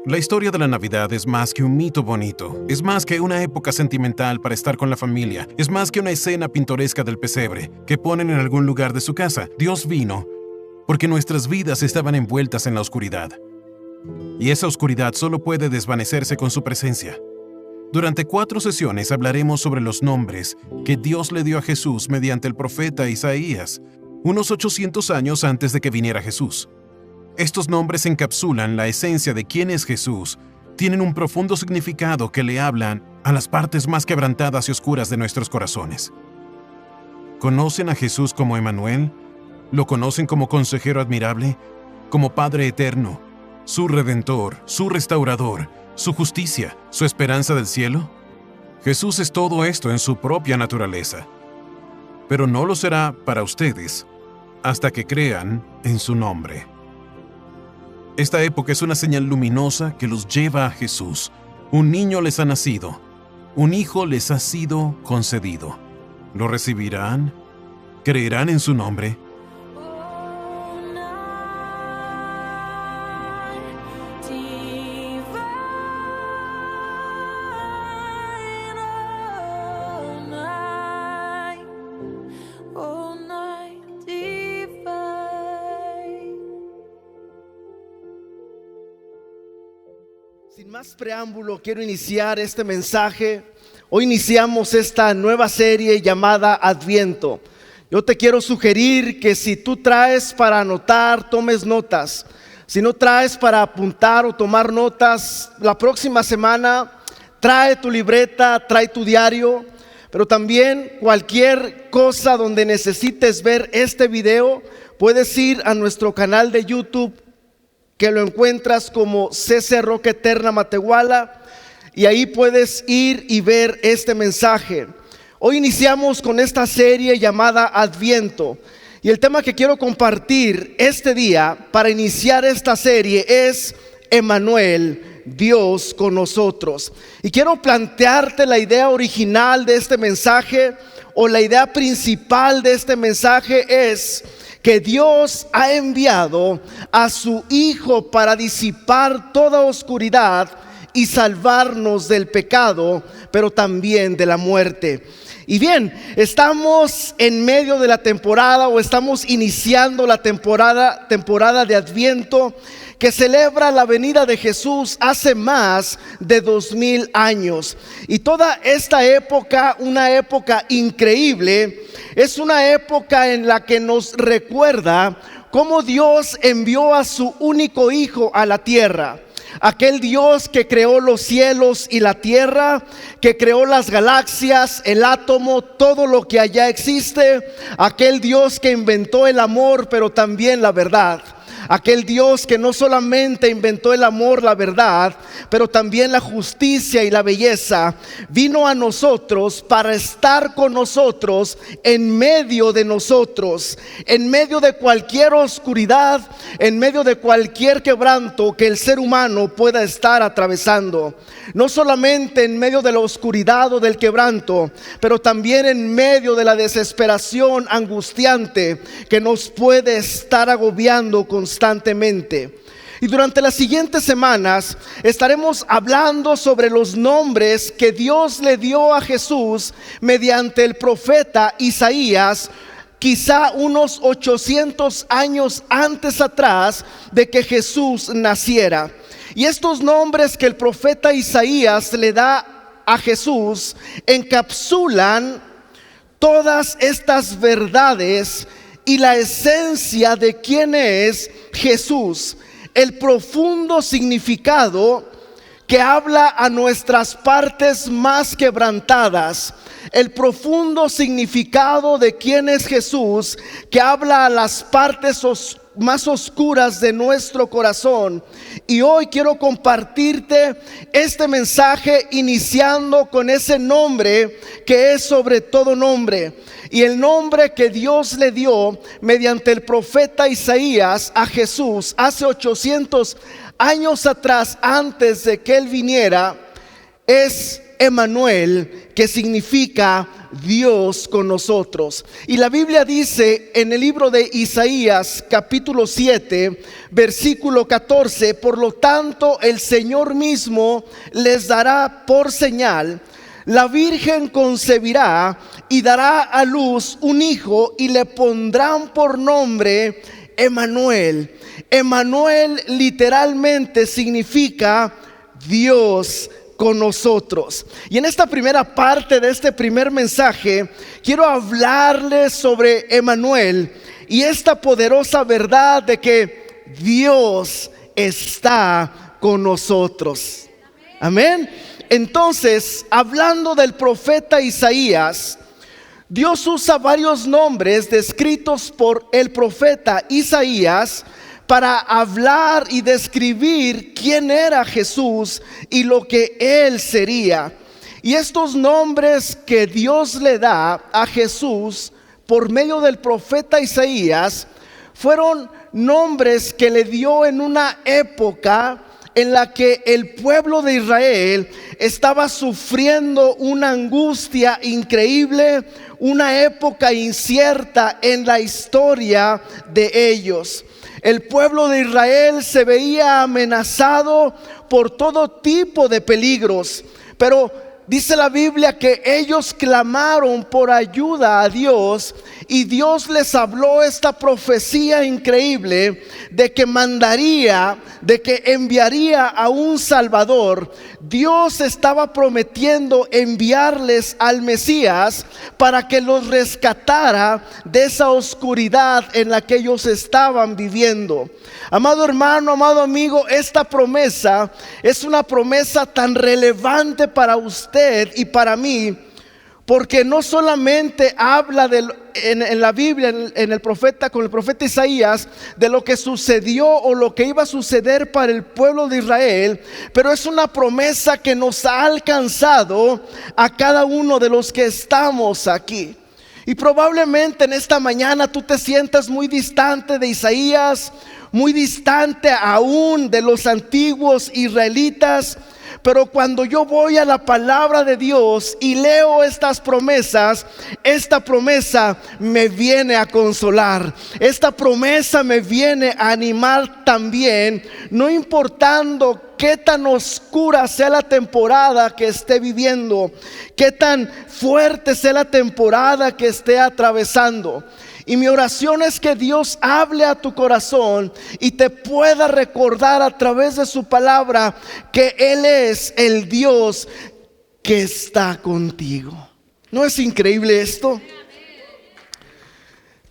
La historia de la Navidad es más que un mito bonito, es más que una época sentimental para estar con la familia, es más que una escena pintoresca del pesebre que ponen en algún lugar de su casa. Dios vino porque nuestras vidas estaban envueltas en la oscuridad. Y esa oscuridad solo puede desvanecerse con su presencia. Durante 4 sesiones hablaremos sobre los nombres que Dios le dio a Jesús mediante el profeta Isaías, unos 800 años antes de que viniera Jesús. Estos nombres encapsulan la esencia de quién es Jesús, tienen un profundo significado que le hablan a las partes más quebrantadas y oscuras de nuestros corazones. ¿Conocen a Jesús como Emmanuel? ¿Lo conocen como consejero admirable? ¿Como Padre eterno? ¿Su redentor? ¿Su restaurador? ¿Su justicia? ¿Su esperanza del cielo? Jesús es todo esto en su propia naturaleza. Pero no lo será para ustedes hasta que crean en su nombre. Esta época es una señal luminosa que los lleva a Jesús. Un niño les ha nacido, un hijo les ha sido concedido. ¿Lo recibirán? ¿Creerán en su nombre? Sin más preámbulo, quiero iniciar este mensaje. Hoy iniciamos esta nueva serie llamada Adviento. Yo te quiero sugerir que si tú traes para anotar, tomes notas. Si no traes para apuntar o tomar notas, la próxima semana trae tu libreta, trae tu diario. Pero también cualquier cosa donde necesites ver este video, puedes ir a nuestro canal de YouTube, que lo encuentras como CC Roca Eterna Matehuala, y ahí puedes ir y ver este mensaje. Hoy iniciamos con esta serie llamada Adviento, y el tema que quiero compartir este día para iniciar esta serie es Emmanuel, Dios con nosotros. Y quiero plantearte la idea original de este mensaje, o la idea principal de este mensaje es que Dios ha enviado a su Hijo para disipar toda oscuridad y salvarnos del pecado, pero también de la muerte. Y bien, estamos en medio de la temporada, o estamos iniciando la temporada de Adviento, que celebra la venida de Jesús hace más de 2000 años. Y toda esta época, una época increíble, es una época en la que nos recuerda cómo Dios envió a su único Hijo a la tierra. Aquel Dios que creó los cielos y la tierra, que creó las galaxias, el átomo, todo lo que allá existe. Aquel Dios que inventó el amor, pero también la verdad. Aquel Dios que no solamente inventó el amor, la verdad, pero también la justicia y la belleza, vino a nosotros para estar con nosotros, en medio de nosotros, en medio de cualquier oscuridad, en medio de cualquier quebranto que el ser humano pueda estar atravesando. No solamente en medio de la oscuridad o del quebranto, pero también en medio de la desesperación angustiante que nos puede estar agobiando constantemente. Y durante las siguientes semanas estaremos hablando sobre los nombres que Dios le dio a Jesús mediante el profeta Isaías, quizá unos 800 años antes atrás de que Jesús naciera. Y estos nombres que el profeta Isaías le da a Jesús encapsulan todas estas verdades y la esencia de quién es Jesús, el profundo significado que habla a nuestras partes más quebrantadas, el profundo significado de quién es Jesús, que habla a las partes más oscuras de nuestro corazón. Y hoy quiero compartirte este mensaje iniciando con ese nombre que es sobre todo nombre, y el nombre que Dios le dio mediante el profeta Isaías a Jesús hace 800 años atrás, antes de que Él viniera, es Emmanuel, que significa Dios con nosotros. Y la Biblia dice en el libro de Isaías capítulo 7 versículo 14: por lo tanto el Señor mismo les dará por señal, la Virgen concebirá y dará a luz un hijo y le pondrán por nombre Emmanuel. Emmanuel literalmente significa Dios con nosotros. Y en esta primera parte de este primer mensaje quiero hablarles sobre Emmanuel y esta poderosa verdad de que Dios está con nosotros. Amén. Entonces, hablando del profeta Isaías, Dios usa varios nombres descritos por el profeta Isaías para hablar y describir quién era Jesús y lo que Él sería. Y estos nombres que Dios le da a Jesús por medio del profeta Isaías fueron nombres que le dio en una época en la que el pueblo de Israel estaba sufriendo una angustia increíble, una época incierta en la historia de ellos. El pueblo de Israel se veía amenazado por todo tipo de peligros, pero dice la Biblia que ellos clamaron por ayuda a Dios y Dios les habló esta profecía increíble de que mandaría, de que enviaría a un Salvador. Dios estaba prometiendo enviarles al Mesías para que los rescatara de esa oscuridad en la que ellos estaban viviendo. Amado hermano, amado amigo, esta promesa es una promesa tan relevante para usted y para mí, porque no solamente habla en la Biblia, en el profeta, con el profeta Isaías, de lo que sucedió o lo que iba a suceder para el pueblo de Israel, pero es una promesa que nos ha alcanzado a cada uno de los que estamos aquí. Y probablemente en esta mañana tú te sientas muy distante de Isaías, muy distante aún de los antiguos israelitas. Pero cuando yo voy a la palabra de Dios y leo estas promesas, esta promesa me viene a consolar. Esta promesa me viene a animar también, no importando qué tan oscura sea la temporada que esté viviendo, qué tan fuerte sea la temporada que esté atravesando. Y mi oración es que Dios hable a tu corazón y te pueda recordar a través de su palabra que Él es el Dios que está contigo. ¿No es increíble esto?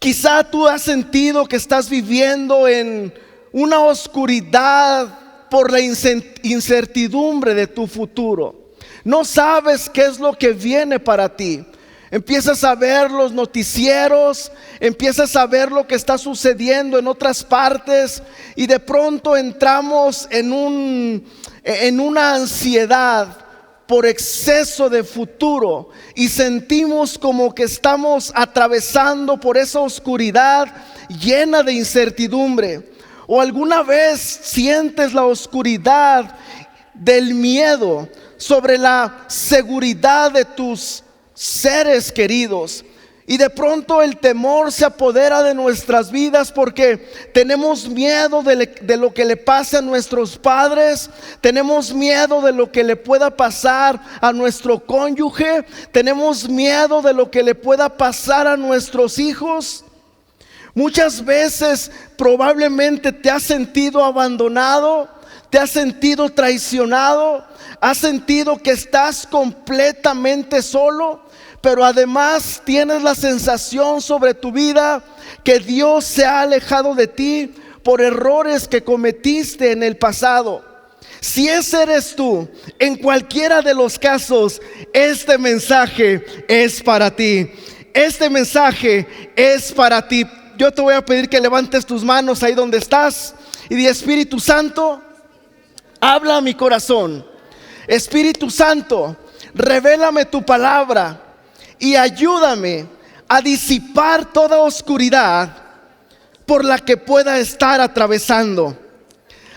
Quizá tú has sentido que estás viviendo en una oscuridad por la incertidumbre de tu futuro. No sabes qué es lo que viene para ti. Empiezas a ver los noticieros, empiezas a ver lo que está sucediendo en otras partes y de pronto entramos en una ansiedad por exceso de futuro y sentimos como que estamos atravesando por esa oscuridad llena de incertidumbre. ¿O alguna vez sientes la oscuridad del miedo sobre la seguridad de tus seres queridos? Y de pronto el temor se apodera de nuestras vidas porque tenemos miedo de lo que le pase a nuestros padres, tenemos miedo de lo que le pueda pasar a nuestro cónyuge, tenemos miedo de lo que le pueda pasar a nuestros hijos. Muchas veces probablemente te has sentido abandonado, te has sentido traicionado, has sentido que estás completamente solo, pero además tienes la sensación sobre tu vida que Dios se ha alejado de ti por errores que cometiste en el pasado. Si ese eres tú, en cualquiera de los casos, este mensaje es para ti. Este mensaje es para ti. Yo te voy a pedir que levantes tus manos ahí donde estás y di: Espíritu Santo, habla a mi corazón. Espíritu Santo, revélame tu palabra y ayúdame a disipar toda oscuridad por la que pueda estar atravesando.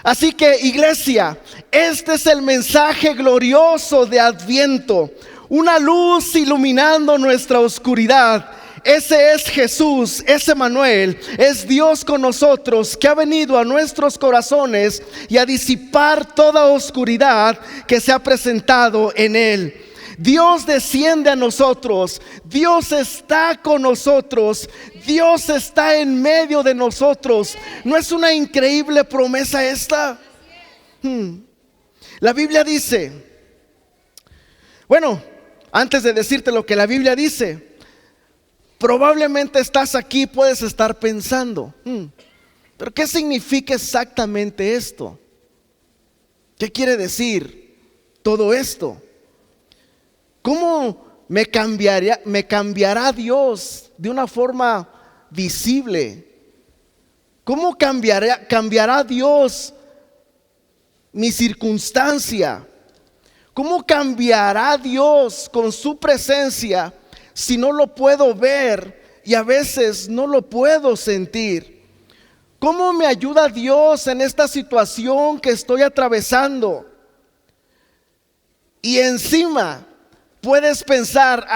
Así que, iglesia, este es el mensaje glorioso de Adviento. Una luz iluminando nuestra oscuridad. Ese es Jesús, es Emmanuel, es Dios con nosotros, que ha venido a nuestros corazones y a disipar toda oscuridad que se ha presentado en Él. Dios desciende a nosotros, Dios está con nosotros, Dios está en medio de nosotros. ¿No es una increíble promesa esta? La Biblia dice, bueno, antes de decirte lo que la Biblia dice, probablemente estás aquí, puedes estar pensando, pero ¿qué significa exactamente esto? ¿Qué quiere decir todo esto? ¿Cómo me cambiará Dios de una forma visible? ¿Cómo cambiará Dios mi circunstancia? ¿Cómo cambiará Dios con su presencia si no lo puedo ver y a veces no lo puedo sentir? ¿Cómo me ayuda Dios en esta situación que estoy atravesando? Y encima puedes pensar,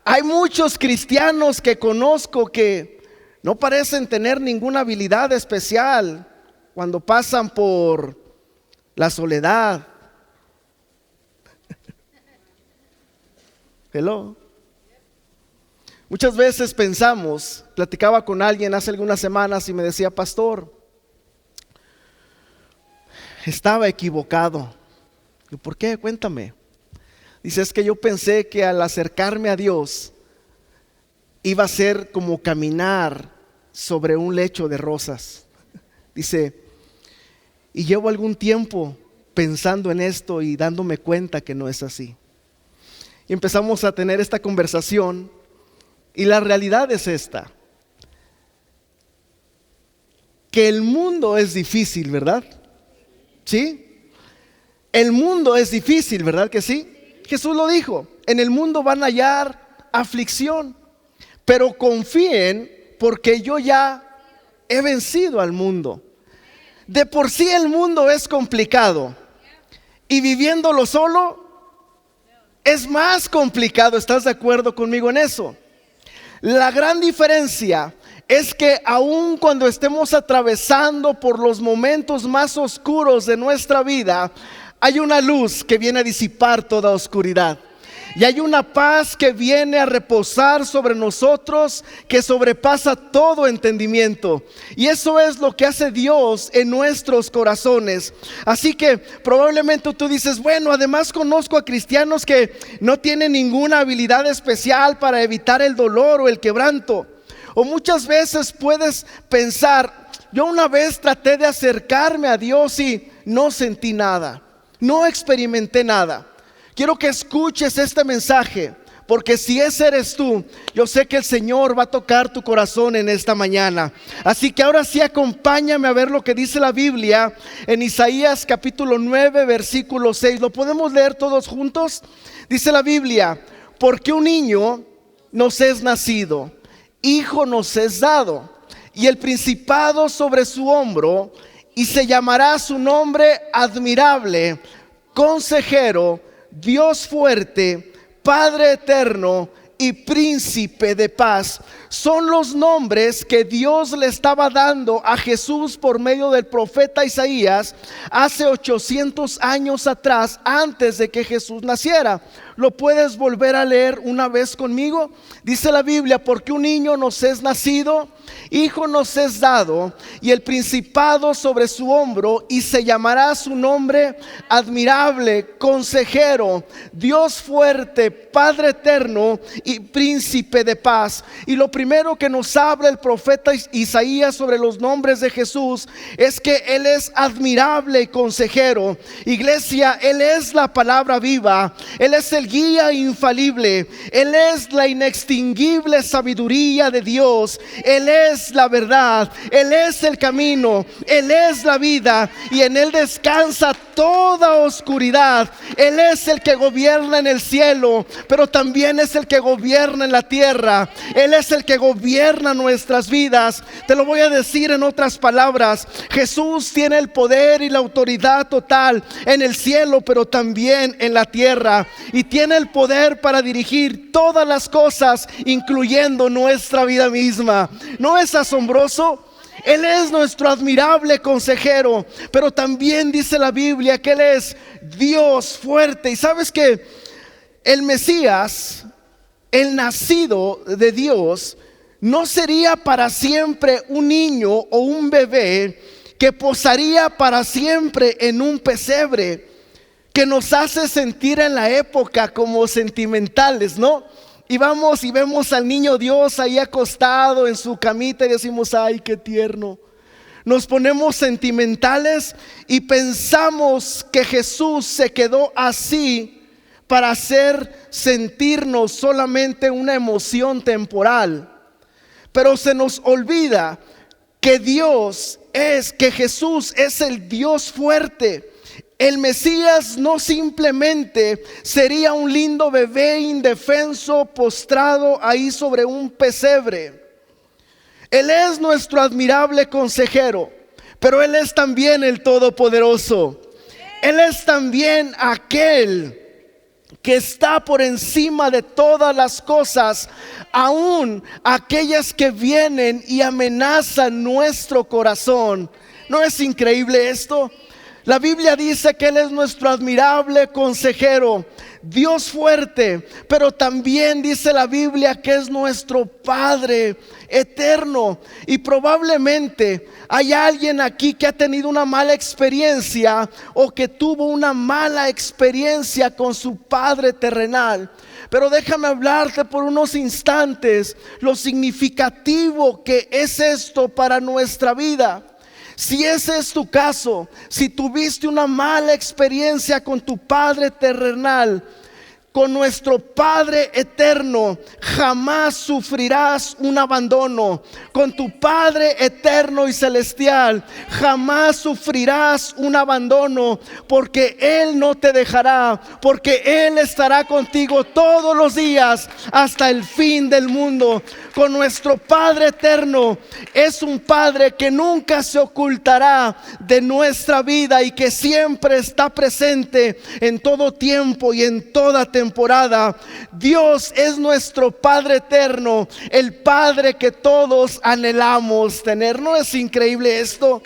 hay muchos cristianos que conozco que no parecen tener ninguna habilidad especial cuando pasan por la soledad. Hello. Muchas veces pensamos, platicaba con alguien hace algunas semanas y me decía, pastor, estaba equivocado. ¿Y por qué? Cuéntame. Dice, es que yo pensé que al acercarme a Dios iba a ser como caminar sobre un lecho de rosas. Dice, y llevo algún tiempo pensando en esto y dándome cuenta que no es así. Y empezamos a tener esta conversación y la realidad es esta, que el mundo es difícil, ¿verdad? ¿Sí? El mundo es difícil, ¿verdad que sí? Jesús lo dijo, en el mundo van a hallar aflicción, pero confíen porque yo ya he vencido al mundo. De por sí el mundo es complicado y viviéndolo solo es más complicado. ¿Estás de acuerdo conmigo en eso? La gran diferencia es que aun cuando estemos atravesando por los momentos más oscuros de nuestra vida, hay una luz que viene a disipar toda oscuridad. Y hay una paz que viene a reposar sobre nosotros que sobrepasa todo entendimiento. Y eso es lo que hace Dios en nuestros corazones. Así que probablemente tú dices, bueno, además conozco a cristianos que no tienen ninguna habilidad especial para evitar el dolor o el quebranto. O muchas veces puedes pensar, yo una vez traté de acercarme a Dios y no sentí nada. No experimenté nada. Quiero que escuches este mensaje, porque si ese eres tú, yo sé que el Señor va a tocar tu corazón en esta mañana. Así que ahora sí, acompáñame a ver lo que dice la Biblia en Isaías capítulo 9 versículo 6. ¿Lo podemos leer todos juntos? Dice la Biblia, porque un niño nos es nacido, hijo nos es dado, y el principado sobre su hombro, y se llamará su nombre admirable, consejero, Dios fuerte, Padre eterno y príncipe de paz. Son los nombres que Dios le estaba dando a Jesús por medio del profeta Isaías hace 800 años atrás, antes de que Jesús naciera. ¿Lo puedes volver a leer una vez conmigo? Dice la Biblia, porque un niño nos es nacido, hijo nos es dado, y el principado sobre su hombro, y se llamará su nombre admirable, consejero, Dios fuerte, Padre eterno y príncipe de paz. Y lo primero que nos habla el profeta Isaías sobre los nombres de Jesús es que Él es admirable y consejero. Iglesia, Él es la palabra viva, Él es el el guía infalible. Él es la inextinguible sabiduría de Dios. Él es la verdad. Él es el camino. Él es la vida. Y en Él descansa toda oscuridad. Él es el que gobierna en el cielo, pero también es el que gobierna en la tierra. Él es el que gobierna nuestras vidas. Te lo voy a decir en otras palabras. Jesús tiene el poder y la autoridad total en el cielo, pero también en la tierra. Y tiene el poder para dirigir todas las cosas, incluyendo nuestra vida misma. ¿No es asombroso? Él es nuestro admirable consejero, pero también dice la Biblia que Él es Dios fuerte. Y sabes que el Mesías, el nacido de Dios, no sería para siempre un niño o un bebé que posaría para siempre en un pesebre, que nos hace sentir en la época como sentimentales, ¿no? Y vamos y vemos al niño Dios ahí acostado en su camita y decimos, ay, qué tierno. Nos ponemos sentimentales y pensamos que Jesús se quedó así para hacer sentirnos solamente una emoción temporal. Pero se nos olvida que que Jesús es el Dios fuerte. El Mesías no simplemente sería un lindo bebé indefenso postrado ahí sobre un pesebre. Él es nuestro admirable consejero, pero Él es también el Todopoderoso. Él es también aquel que está por encima de todas las cosas, aún aquellas que vienen y amenazan nuestro corazón. ¿No es increíble esto? La Biblia dice que Él es nuestro admirable consejero, Dios fuerte, pero también dice la Biblia que es nuestro Padre eterno. Y probablemente hay alguien aquí que ha tenido una mala experiencia o que tuvo una mala experiencia con su Padre terrenal. Pero déjame hablarte por unos instantes lo significativo que es esto para nuestra vida. Si ese es tu caso, si tuviste una mala experiencia con tu Padre terrenal, con nuestro Padre eterno, jamás sufrirás un abandono. Con tu Padre eterno y celestial, jamás sufrirás un abandono, porque Él no te dejará, porque Él estará contigo todos los días hasta el fin del mundo. Con nuestro Padre eterno, es un Padre que nunca se ocultará de nuestra vida y que siempre está presente en todo tiempo y en toda temporada. Dios es nuestro Padre eterno, el Padre que todos anhelamos tener. ¿No es increíble esto?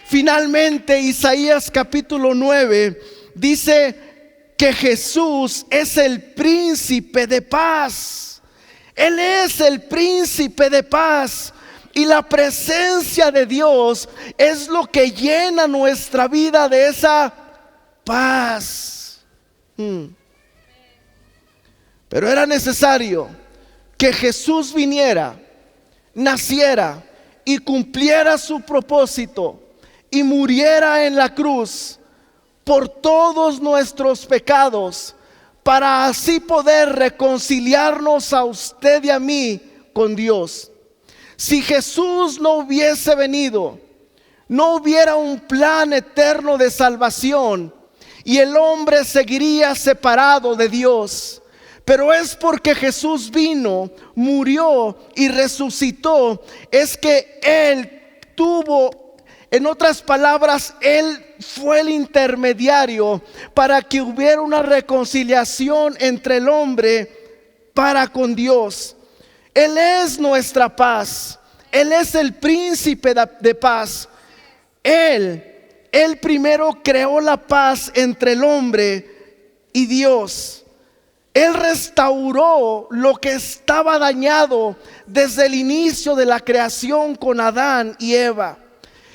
Finalmente, Isaías capítulo 9 dice que Jesús es el príncipe de paz. Él es el príncipe de paz. Y la presencia de Dios es lo que llena nuestra vida de esa paz. Pero era necesario que Jesús viniera, naciera y cumpliera su propósito y muriera en la cruz por todos nuestros pecados, para así poder reconciliarnos a usted y a mí con Dios. Si Jesús no hubiese venido, no hubiera un plan eterno de salvación y el hombre seguiría separado de Dios. Pero es porque Jesús vino, murió y resucitó, es que Él tuvo, en otras palabras, Él fue el intermediario para que hubiera una reconciliación entre el hombre para con Dios. Él es nuestra paz. Él es el príncipe de paz. Él primero creó la paz entre el hombre y Dios. Él restauró lo que estaba dañado desde el inicio de la creación con Adán y Eva.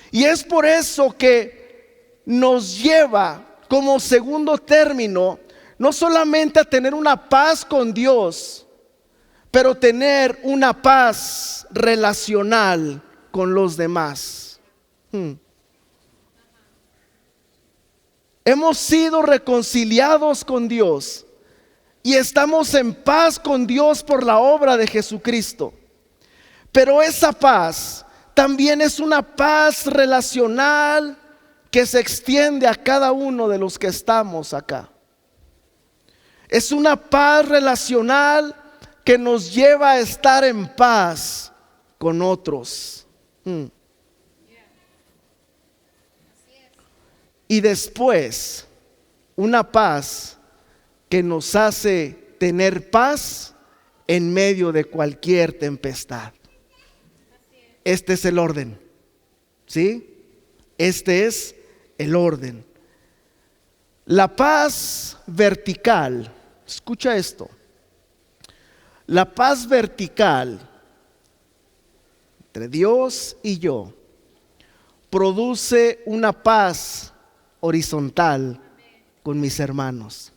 Y es por eso que nos lleva como segundo término no solamente a tener una paz con Dios, pero tener una paz relacional con los demás. Hemos sido reconciliados con Dios. y estamos en paz con Dios por la obra de Jesucristo. Pero esa paz también es una paz relacional que se extiende a cada uno de los que estamos acá. Es una paz relacional que nos lleva a estar en paz con otros. Y después, una paz que nos hace tener paz en medio de cualquier tempestad. Este es el orden, ¿sí? Este es el orden. La paz vertical, escucha esto. La paz vertical entre Dios y yo produce una paz horizontal con mis hermanos.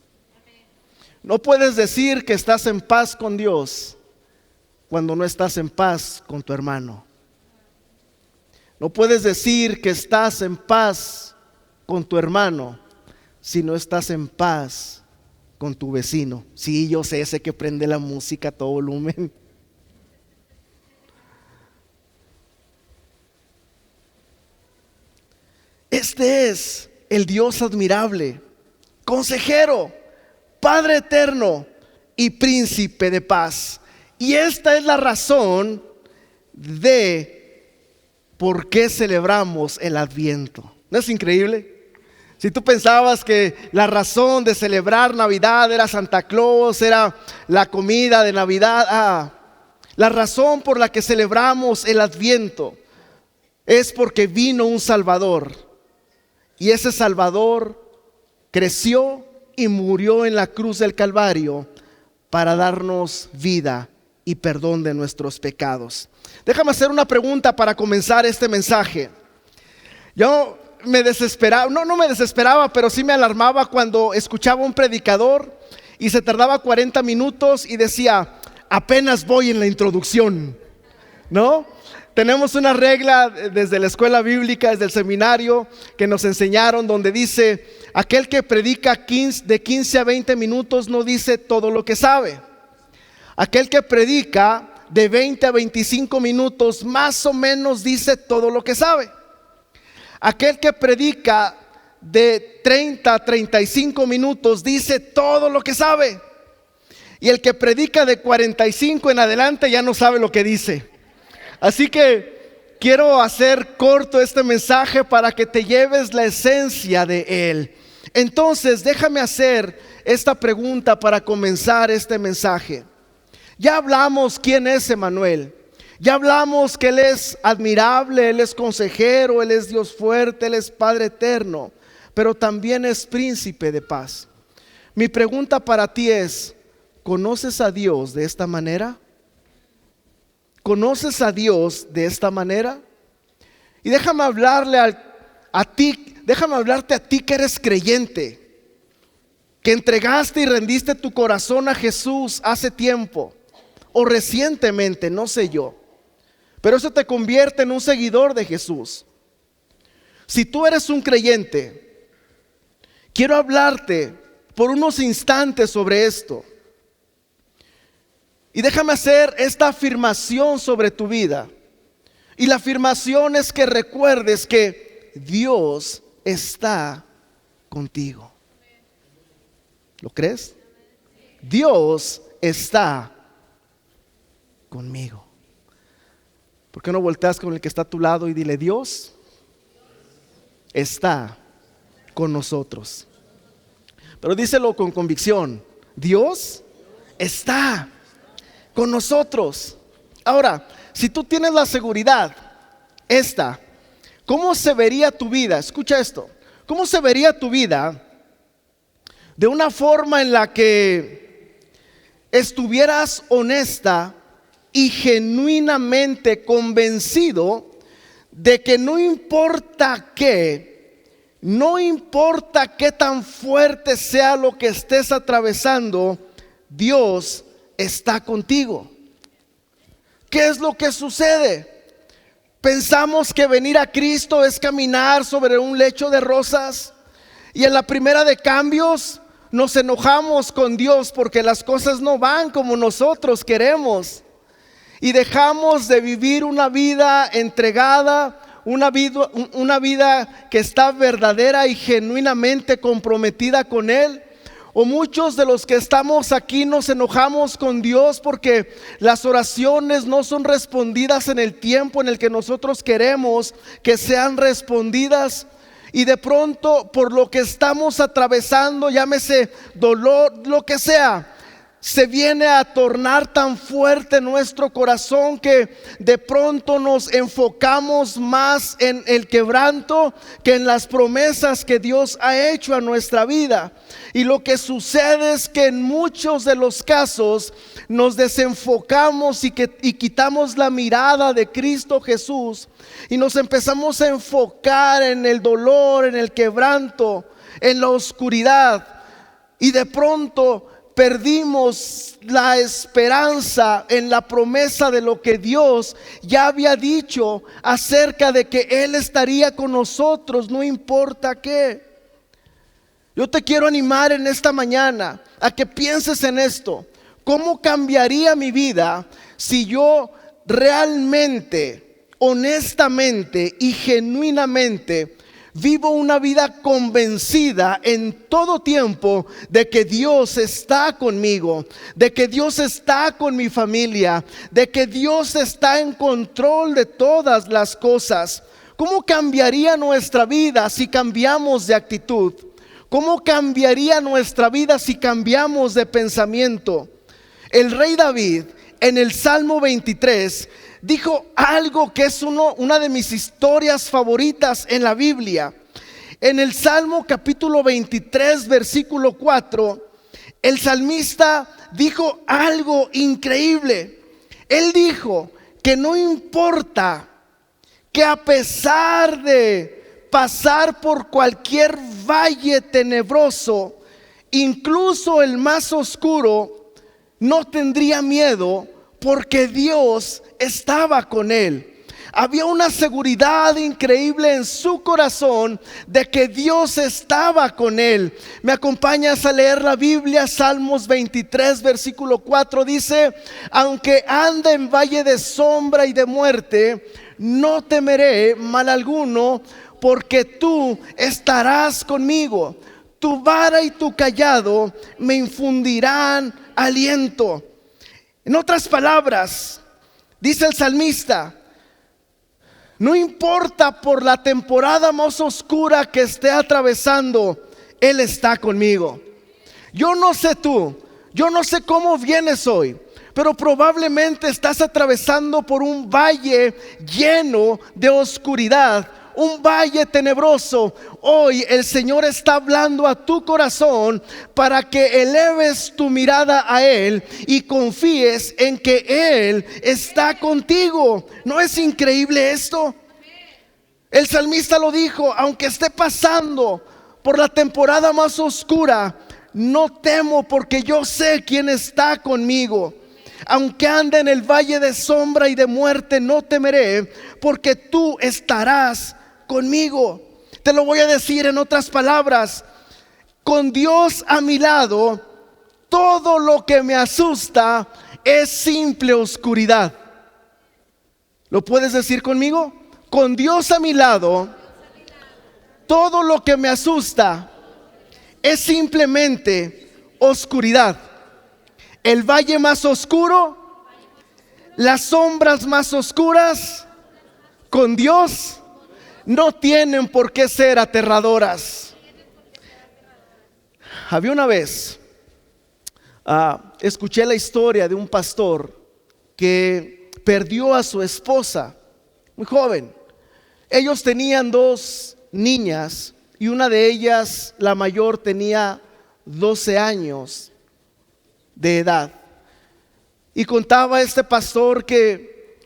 No puedes decir que estás en paz con Dios cuando no estás en paz con tu hermano. No puedes decir que estás en paz con tu hermano si no estás en paz con tu vecino. Sí, yo sé, ese que prende la música a todo volumen. Este es el Dios admirable, consejero, Padre eterno y príncipe de paz. Y esta es la razón de por qué celebramos el Adviento. ¿No es increíble? Si tú pensabas que la razón de celebrar Navidad era Santa Claus, era la comida de Navidad, la razón por la que celebramos el Adviento es porque vino un Salvador. Y ese Salvador creció y murió en la cruz del Calvario para darnos vida y perdón de nuestros pecados. Déjame hacer una pregunta para comenzar este mensaje. Yo me desesperaba, no me desesperaba, pero sí me alarmaba cuando escuchaba un predicador y se tardaba 40 minutos y decía, apenas voy en la introducción, ¿no? Tenemos una regla desde la escuela bíblica, desde el seminario, que nos enseñaron, donde dice, aquel que predica de 15 a 20 minutos no dice todo lo que sabe. Aquel que predica de 20 a 25 minutos más o menos dice todo lo que sabe. Aquel que predica de 30 a 35 minutos dice todo lo que sabe. Y el que predica de 45 en adelante ya no sabe lo que dice. Así que quiero hacer corto este mensaje para que te lleves la esencia de él. Entonces, déjame hacer esta pregunta para comenzar este mensaje. Ya hablamos quién es Emmanuel. Ya hablamos que Él es admirable, Él es consejero, Él es Dios fuerte, Él es Padre eterno, pero también es príncipe de paz. Mi pregunta para ti es, ¿conoces a Dios de esta manera? ¿Conoces a Dios de esta manera? Y déjame hablarle a ti, déjame hablarte a ti que eres creyente, que entregaste y rendiste tu corazón a Jesús hace tiempo o recientemente, no sé yo. Pero eso te convierte en un seguidor de Jesús. Si tú eres un creyente, quiero hablarte por unos instantes sobre esto. Y déjame hacer esta afirmación sobre tu vida. Y la afirmación es que recuerdes que Dios está contigo. ¿Lo crees? Dios está conmigo. ¿Por qué no volteas con el que está a tu lado y dile, Dios está con nosotros? Pero díselo con convicción, Dios está con nosotros. Ahora, si tú tienes la seguridad esta, ¿cómo se vería tu vida? Escucha esto. ¿Cómo se vería tu vida de una forma en la que estuvieras honesta y genuinamente convencido de que no importa qué tan fuerte sea lo que estés atravesando, Dios está contigo? ¿Qué es lo que sucede? Pensamos que venir a Cristo es caminar sobre un lecho de rosas y en la primera de cambios nos enojamos con Dios porque las cosas no van como nosotros queremos. Y dejamos de vivir una vida entregada, una vida que está verdadera y genuinamente comprometida con Él. O muchos de los que estamos aquí nos enojamos con Dios porque las oraciones no son respondidas en el tiempo en el que nosotros queremos que sean respondidas. Y de pronto, por lo que estamos atravesando, llámese dolor, lo que sea, se viene a tornar tan fuerte nuestro corazón que de pronto nos enfocamos más en el quebranto que en las promesas que Dios ha hecho a nuestra vida. Y lo que sucede es que en muchos de los casos nos desenfocamos y quitamos la mirada de Cristo Jesús y nos empezamos a enfocar en el dolor, en el quebranto, en la oscuridad, y de pronto perdimos la esperanza en la promesa de lo que Dios ya había dicho acerca de que Él estaría con nosotros, no importa qué. Yo te quiero animar en esta mañana a que pienses en esto. ¿Cómo cambiaría mi vida si yo realmente, honestamente y genuinamente vivo una vida convencida en todo tiempo de que Dios está conmigo, de que Dios está con mi familia, de que Dios está en control de todas las cosas? ¿Cómo cambiaría nuestra vida si cambiamos de actitud? ¿Cómo cambiaría nuestra vida si cambiamos de pensamiento? El rey David en el Salmo 23 dijo algo que es una de mis historias favoritas en la Biblia. En el Salmo capítulo 23 versículo 4, el salmista dijo algo increíble. Él dijo que no importa que a pesar de pasar por cualquier valle tenebroso, incluso el más oscuro, no tendría miedo porque Dios estaba con él. Había una seguridad increíble en su corazón de que Dios estaba con él. ¿Me acompañas a leer la Biblia? Salmos 23 versículo 4 dice: aunque ande en valle de sombra y de muerte, no temeré mal alguno, porque tú estarás conmigo. Tu vara y tu cayado me infundirán aliento. En otras palabras, dice el salmista: no importa por la temporada más oscura que esté atravesando, Él está conmigo. Yo no sé tú, yo no sé cómo vienes hoy, pero probablemente estás atravesando por un valle lleno de oscuridad, un valle tenebroso. Hoy el Señor está hablando a tu corazón para que eleves tu mirada a Él y confíes en que Él está contigo. ¿No es increíble esto? El salmista lo dijo: aunque esté pasando por la temporada más oscura, no temo porque yo sé quién está conmigo. Aunque ande en el valle de sombra y de muerte, no temeré porque tú estarás conmigo. Te lo voy a decir en otras palabras: con Dios a mi lado, todo lo que me asusta es simple oscuridad. ¿Lo puedes decir conmigo? Con Dios a mi lado, todo lo que me asusta es simplemente oscuridad. El valle más oscuro, las sombras más oscuras, con Dios no tienen por qué ser aterradoras. Había una vez, escuché la historia de un pastor que perdió a su esposa, muy joven. Ellos tenían 2 niñas y una de ellas, la mayor, tenía 12 años de edad. Y contaba este pastor que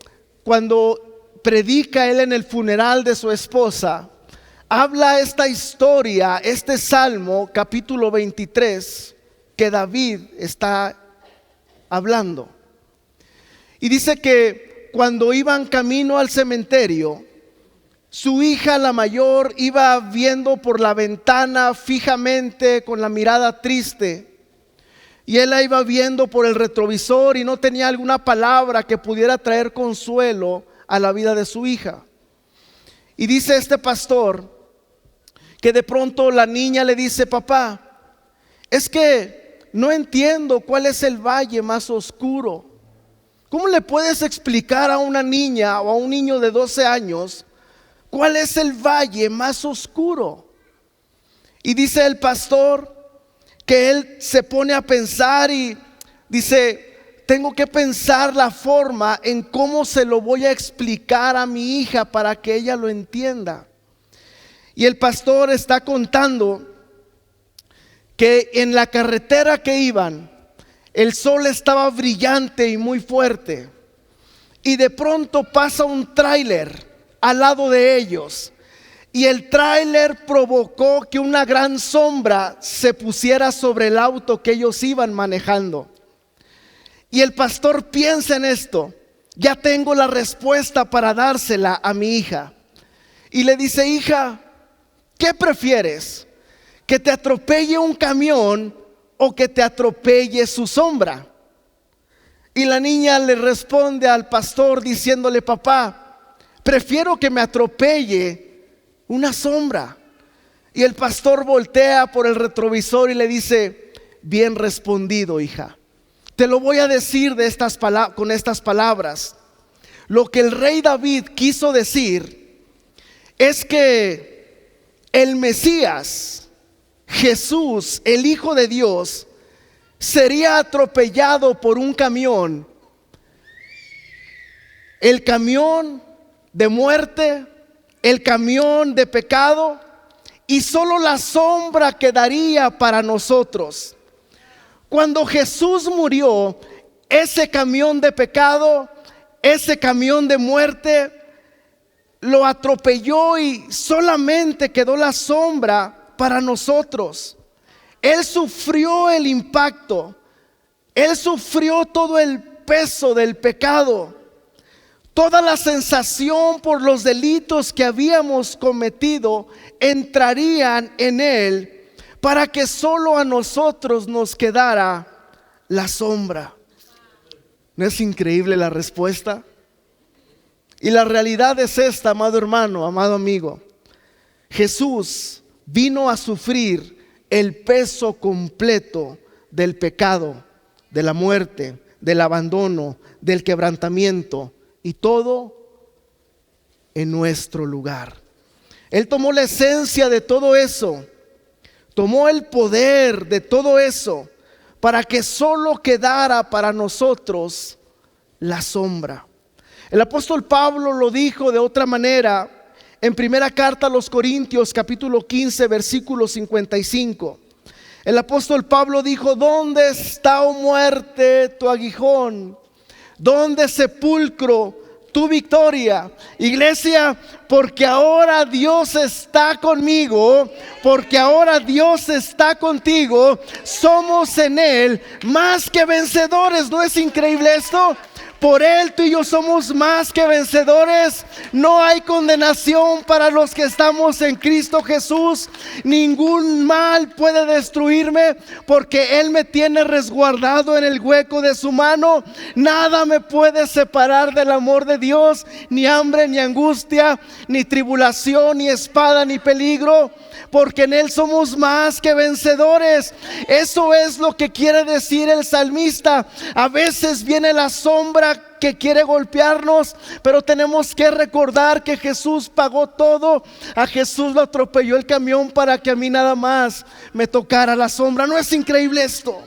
cuando predica él en el funeral de su esposa, habla esta historia, este Salmo capítulo 23 que David está hablando. Y dice que cuando iban camino al cementerio, Su hija, la mayor, iba viendo por la ventana fijamente con la mirada triste. Y él la iba viendo por el retrovisor y no tenía alguna palabra que pudiera traer consuelo a la vida de su hija. Y dice este pastor que de pronto la niña le dice: papá, es que no entiendo cuál es el valle más oscuro. ¿Cómo le puedes explicar a una niña o a un niño de 12 años cuál es el valle más oscuro? Y dice el pastor que él se pone a pensar y dice: tengo que pensar la forma en cómo se lo voy a explicar a mi hija para que ella lo entienda. Y el pastor está contando que en la carretera que iban, el sol estaba brillante y muy fuerte, y de pronto pasa un tráiler al lado de ellos, y el tráiler provocó que una gran sombra se pusiera sobre el auto que ellos iban manejando. Y el pastor piensa en esto: ya tengo la respuesta para dársela a mi hija. Y le dice: hija, ¿qué prefieres? ¿Que te atropelle un camión o que te atropelle su sombra? Y la niña le responde al pastor diciéndole: papá, prefiero que me atropelle una sombra. Y el pastor voltea por el retrovisor y le dice: bien respondido, hija. Te lo voy a decir con estas palabras. Lo que el rey David quiso decir es que el Mesías, Jesús, el Hijo de Dios, sería atropellado por un camión. El camión de muerte, el camión de pecado, y solo la sombra quedaría para nosotros. Cuando Jesús murió, ese camión de pecado, ese camión de muerte, lo atropelló y solamente quedó la sombra para nosotros. Él sufrió el impacto, Él sufrió todo el peso del pecado, toda la sensación por los delitos que habíamos cometido entrarían en Él, para que solo a nosotros nos quedara la sombra. ¿No es increíble la respuesta? Y la realidad es esta, amado hermano, amado amigo. Jesús vino a sufrir el peso completo del pecado, de la muerte, del abandono, del quebrantamiento, y todo en nuestro lugar. Él tomó la esencia de todo eso, tomó el poder de todo eso, para que solo quedara para nosotros la sombra. El apóstol Pablo lo dijo de otra manera en primera carta a los Corintios, capítulo 15, versículo 55. El apóstol Pablo dijo: ¿dónde está, oh muerte, tu aguijón? ¿Dónde, sepulcro, tu victoria? Iglesia, porque ahora Dios está conmigo, porque ahora Dios está contigo, somos en Él más que vencedores. ¿No es increíble esto? Por Él tú y yo somos más que vencedores. No hay condenación para los que estamos en Cristo Jesús. Ningún mal puede destruirme, porque Él me tiene resguardado en el hueco de su mano. Nada me puede separar del amor de Dios, ni hambre, ni angustia, ni tribulación, ni espada, ni peligro, porque en Él somos más que vencedores. Eso es lo que quiere decir el salmista. A veces viene la sombra que quiere golpearnos, pero tenemos que recordar que Jesús pagó todo. A Jesús lo atropelló el camión para que a mí nada más me tocara la sombra. ¿No es increíble esto?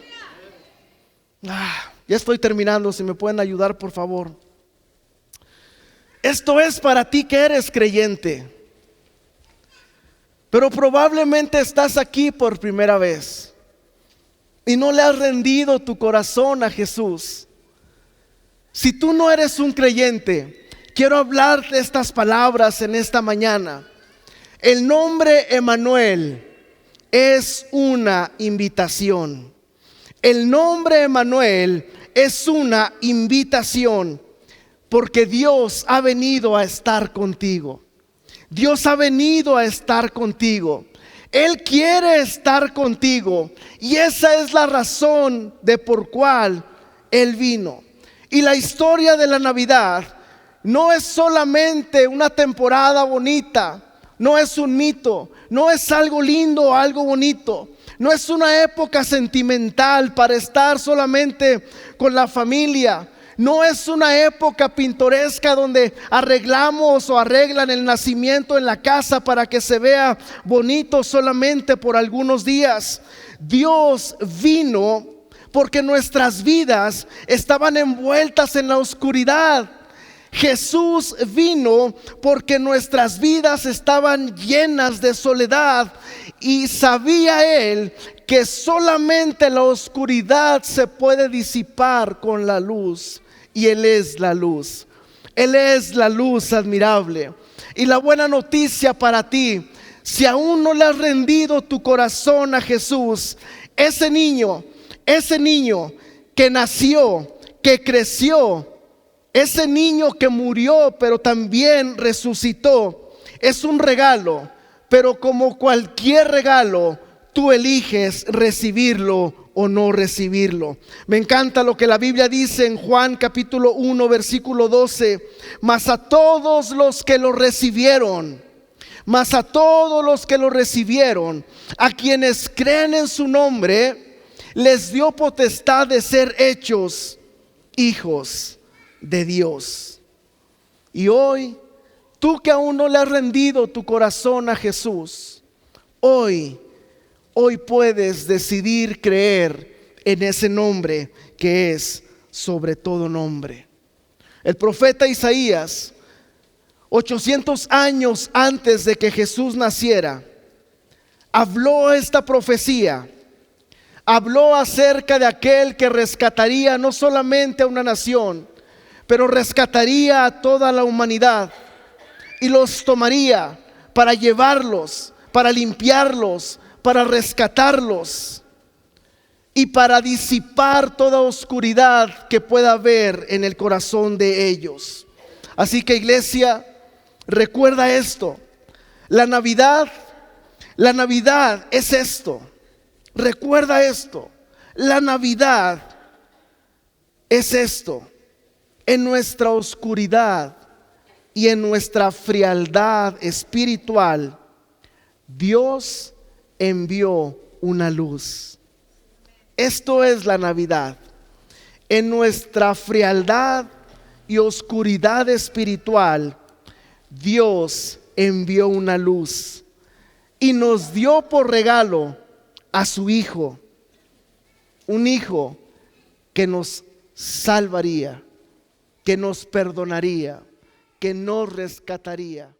Ya estoy terminando, si me pueden ayudar, por favor. Esto es para ti que eres creyente, pero probablemente estás aquí por primera vez y no le has rendido tu corazón a Jesús. Si tú no eres un creyente, quiero hablar de estas palabras en esta mañana. El nombre Emmanuel es una invitación. El nombre Emmanuel es una invitación, porque Dios ha venido a estar contigo. Dios ha venido a estar contigo. Él quiere estar contigo. Y esa es la razón de por cual Él vino. Y la historia de la Navidad no es solamente una temporada bonita. No es un mito. No es algo lindo o algo bonito. No es una época sentimental para estar solamente con la familia. No es una época pintoresca donde arreglamos o arreglan el nacimiento en la casa para que se vea bonito solamente por algunos días. Dios vino porque nuestras vidas estaban envueltas en la oscuridad. Jesús vino porque nuestras vidas estaban llenas de soledad y sabía Él que solamente la oscuridad se puede disipar con la luz. Y Él es la luz. Él es la luz admirable. Y la buena noticia para ti, si aún no le has rendido tu corazón a Jesús, ese niño que nació, que creció, ese niño que murió pero también resucitó, es un regalo. Pero como cualquier regalo, tú eliges recibirlo o no recibirlo. Me encanta lo que la Biblia dice en Juan capítulo 1 versículo 12. Mas a todos los que lo recibieron, a quienes creen en su nombre, les dio potestad de ser hechos hijos de Dios. Y hoy, tú que aún no le has rendido tu corazón a Jesús, hoy puedes decidir creer en ese nombre que es sobre todo nombre. El profeta Isaías, 800 años antes de que Jesús naciera, habló esta profecía. Habló acerca de aquel que rescataría no solamente a una nación, pero rescataría a toda la humanidad y los tomaría para llevarlos, para limpiarlos, para rescatarlos y para disipar toda oscuridad que pueda haber en el corazón de ellos. Así que, iglesia, recuerda esto. La Navidad es esto. Recuerda esto. La Navidad es esto. En nuestra oscuridad y en nuestra frialdad espiritual, Dios envió una luz. Esto es la Navidad. En nuestra frialdad y oscuridad espiritual, Dios envió una luz y nos dio por regalo a su Hijo, un Hijo que nos salvaría, que nos perdonaría, que nos rescataría.